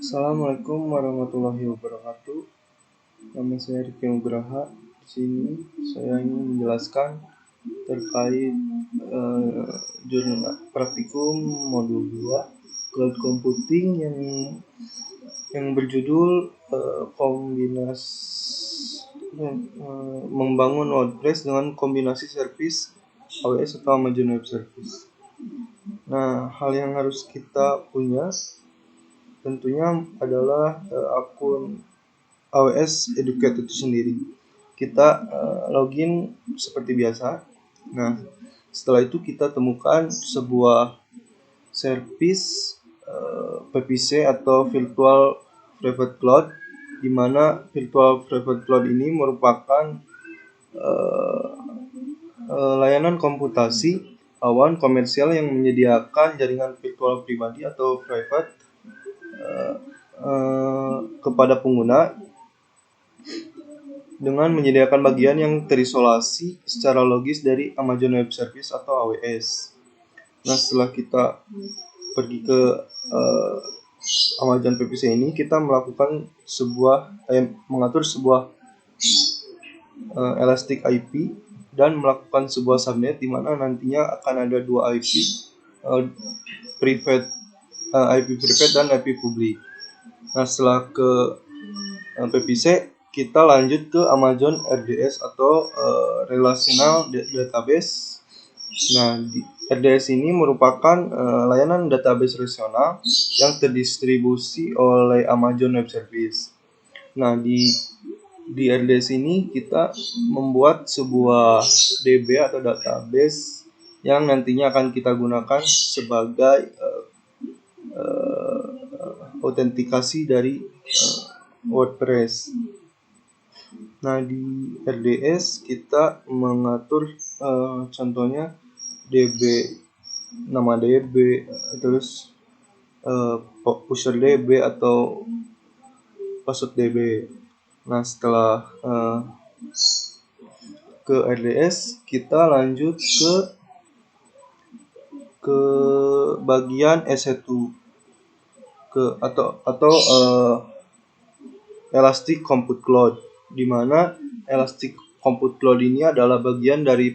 Assalamualaikum warahmatullahi wabarakatuh. Nama saya Riki Nugraha. Di sini saya ingin menjelaskan terkait jurnal praktikum modul 2 Cloud Computing yang berjudul membangun WordPress dengan kombinasi service AWS atau Amazon Web Service. Nah, hal yang harus kita punya tentunya adalah akun AWS Educate itu sendiri. Kita login seperti biasa. Nah, setelah itu kita temukan sebuah service VPC atau Virtual Private Cloud, di mana Virtual Private Cloud ini merupakan layanan komputasi awan komersial yang menyediakan jaringan virtual pribadi atau private kepada pengguna dengan menyediakan bagian yang terisolasi secara logis dari Amazon Web Service atau AWS. Nah, setelah kita pergi ke Amazon VPC ini, kita mengatur sebuah Elastic IP dan melakukan sebuah subnet di mana nantinya akan ada dua IP private, IP private dan IP publik. Nah, setelah ke VPC, kita lanjut ke Amazon RDS atau Relational Database. Nah, RDS ini merupakan layanan database relasional yang terdistribusi oleh Amazon Web Service. Nah, di RDS ini kita membuat sebuah DB atau database yang nantinya akan kita gunakan sebagai autentikasi dari WordPress. Nah, di RDS kita mengatur contohnya DB, nama DB, terus pusher DB atau password DB. Nah, setelah ke RDS, kita lanjut ke bagian EC2 atau Elastic Compute Cloud, di mana Elastic Compute Cloud ini adalah bagian dari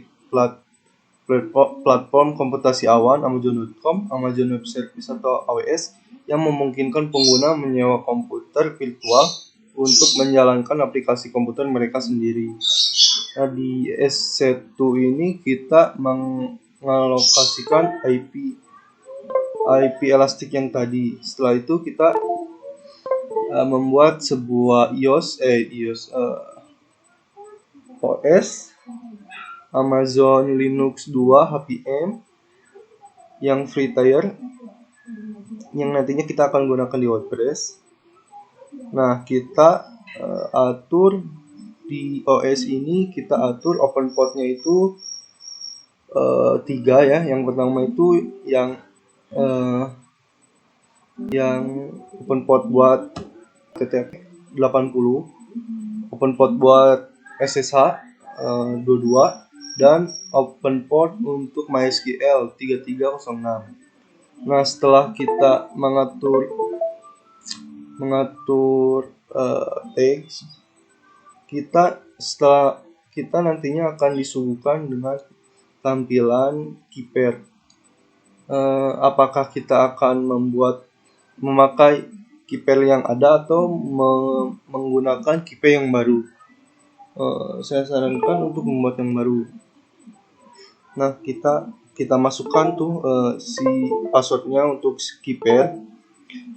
platform komputasi awan Amazon.com, Amazon Web Service atau AWS yang memungkinkan pengguna menyewa komputer virtual untuk menjalankan aplikasi komputer mereka sendiri. Nah, di EC2 ini kita mengalokasikan IP Elastic yang tadi. Setelah itu kita membuat sebuah OS Amazon Linux 2 HPM yang free tier yang nantinya kita akan gunakan di WordPress. Nah, kita atur di OS ini, kita atur open portnya itu 3 ya. Yang pertama itu yang open port buat TTP 80, open port buat SSH 22, dan open port untuk MySQL 3306. Nah, setelah kita mengatur tags, kita nantinya akan disuguhkan dengan tampilan keeper. Apakah kita akan memakai keeper yang ada atau menggunakan keeper yang baru? Saya sarankan untuk membuat yang baru. Nah, kita masukkan si passwordnya untuk keeper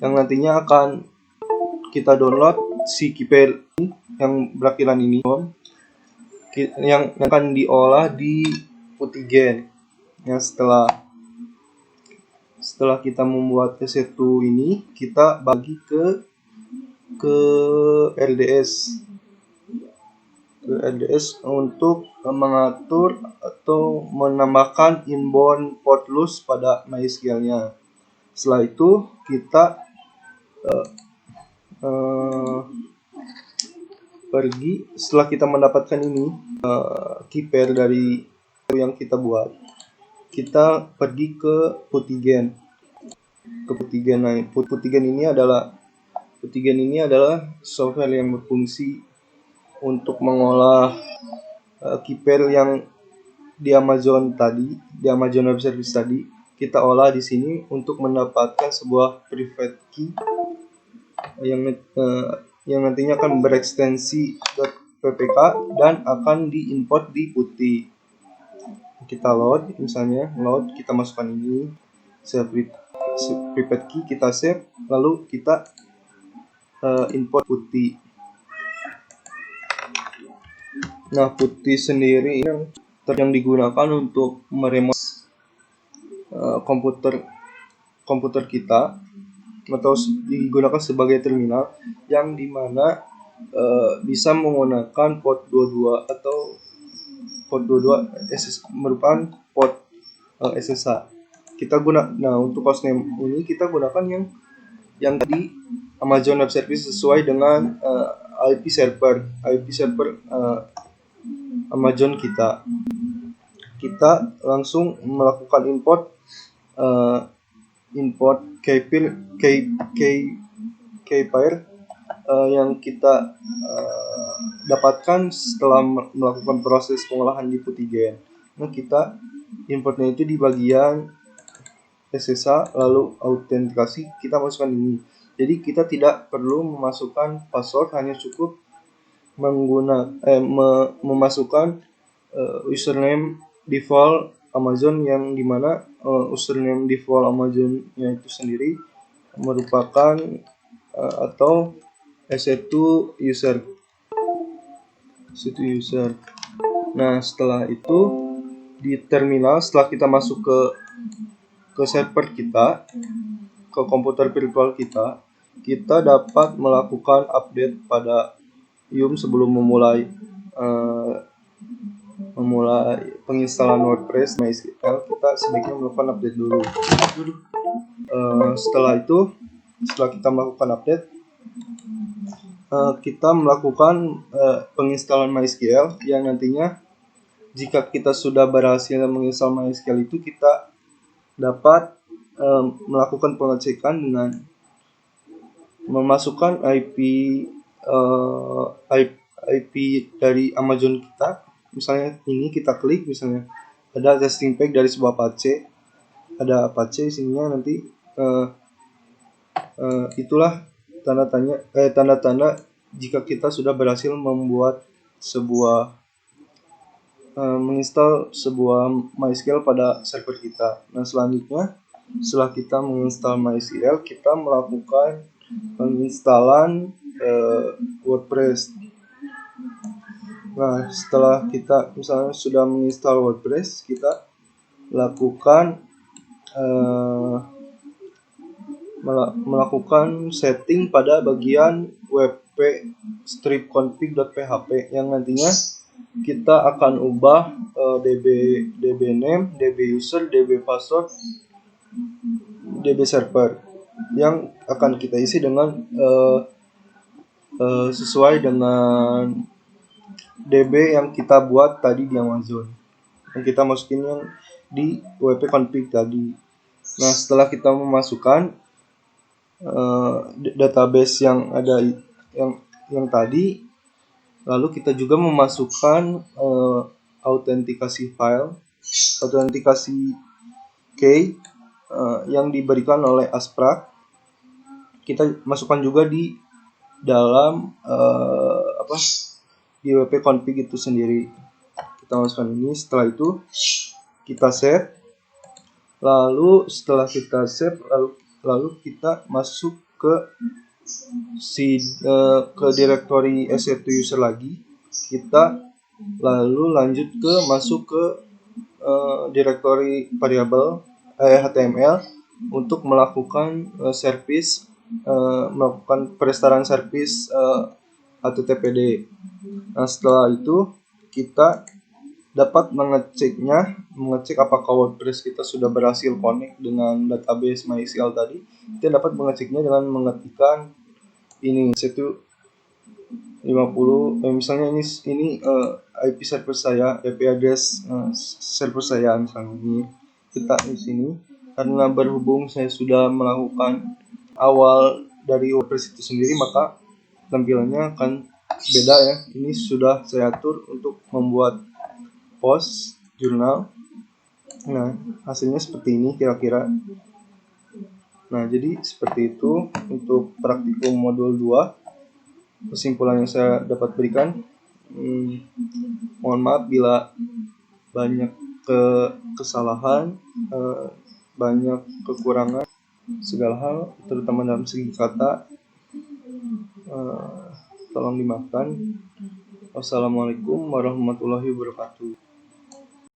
yang nantinya akan kita download si keeper yang berakhiran ini yang akan diolah di Putigen. Yang setelah kita membuat EC2 ini, kita bagi ke LDS untuk mengatur atau menambahkan inbound port loss pada MySQL-nya. Setelah itu kita setelah kita mendapatkan ini keeper dari yang kita buat, kita pergi ke Putigen. Nah, Putigen ini adalah Putigen ini adalah software yang berfungsi untuk mengolah key pair yang di Amazon Web Service tadi, kita olah di sini untuk mendapatkan sebuah private key yang nantinya akan berekstensi .ppk dan akan diimport di Putih. Kita load, misalnya kita masukkan ini private key, kita save, lalu kita import Putih. Nah, Putih sendiri yang digunakan untuk meremote komputer kita, atau digunakan sebagai terminal yang dimana bisa menggunakan port 22 atau port 22 merupakan port SSH. Nah, untuk hostname ini kita gunakan yang tadi Amazon Web Service sesuai dengan IP server Amazon kita. Kita langsung melakukan import key pair yang kita dapatkan setelah melakukan proses pengolahan di Putigen. Nah, kita importnya itu di bagian SSH, lalu autentikasi kita masukkan ini. Jadi kita tidak perlu memasukkan password, hanya cukup memasukkan username default Amazon, yang dimana username default Amazonnya itu sendiri merupakan atau EC2 user. Nah, setelah itu di terminal, setelah kita masuk ke server kita, ke komputer virtual kita dapat melakukan update pada Yum sebelum memulai penginstalan WordPress MySQL. Kita sebaiknya melakukan update dulu. Setelah kita melakukan update, kita melakukan penginstalan MySQL, yang nantinya jika kita sudah berhasil menginstal MySQL itu, kita dapat melakukan pengecekan dengan memasukkan IP dari Amazon kita. Misalnya ini kita klik, misalnya ada testing pack dari sebuah Apache, ada Apache isinya, nanti itulah tanda-tanda jika kita sudah berhasil membuat menginstal sebuah MySQL pada server kita. Nah, selanjutnya setelah kita menginstal MySQL, kita melakukan penginstalan WordPress. Nah, setelah kita misalnya sudah menginstal WordPress, kita lakukan melakukan setting pada bagian wp strip config.php, yang nantinya kita akan ubah db name, db user, db password, db server, yang akan kita isi dengan sesuai dengan db yang kita buat tadi di Amazon, yang kita masukin yang di wp config tadi. Nah, setelah kita memasukkan database yang ada yang tadi, lalu kita juga memasukkan autentikasi key yang diberikan oleh Asprak. Kita masukkan juga di dalam di wp config itu sendiri. Kita masukkan ini. Setelah itu kita save. Lalu setelah kita save, lalu kita masuk ke directory EC2 user lagi. Kita lalu lanjut masuk ke directory variable HTML untuk melakukan melakukan perestaraan service HTTPD. Nah, setelah itu kita dapat mengecek apakah WordPress kita sudah berhasil connect dengan database MySQL tadi. Kita dapat mengeceknya dengan mengetikkan ini EC250, misalnya ini IP server saya, IP address server saya, misalnya ini. Kita di sini, karena berhubung saya sudah melakukan awal dari WordPress itu sendiri, maka tampilannya akan beda ya. Ini sudah saya atur untuk membuat post jurnal. Nah, hasilnya seperti ini kira-kira. Nah, jadi seperti itu untuk praktikum modul 2. Kesimpulan yang saya dapat berikan, mohon maaf bila banyak kesalahan, banyak kekurangan segala hal, terutama dalam segi kata. Tolong dimaafkan. Wassalamualaikum warahmatullahi wabarakatuh.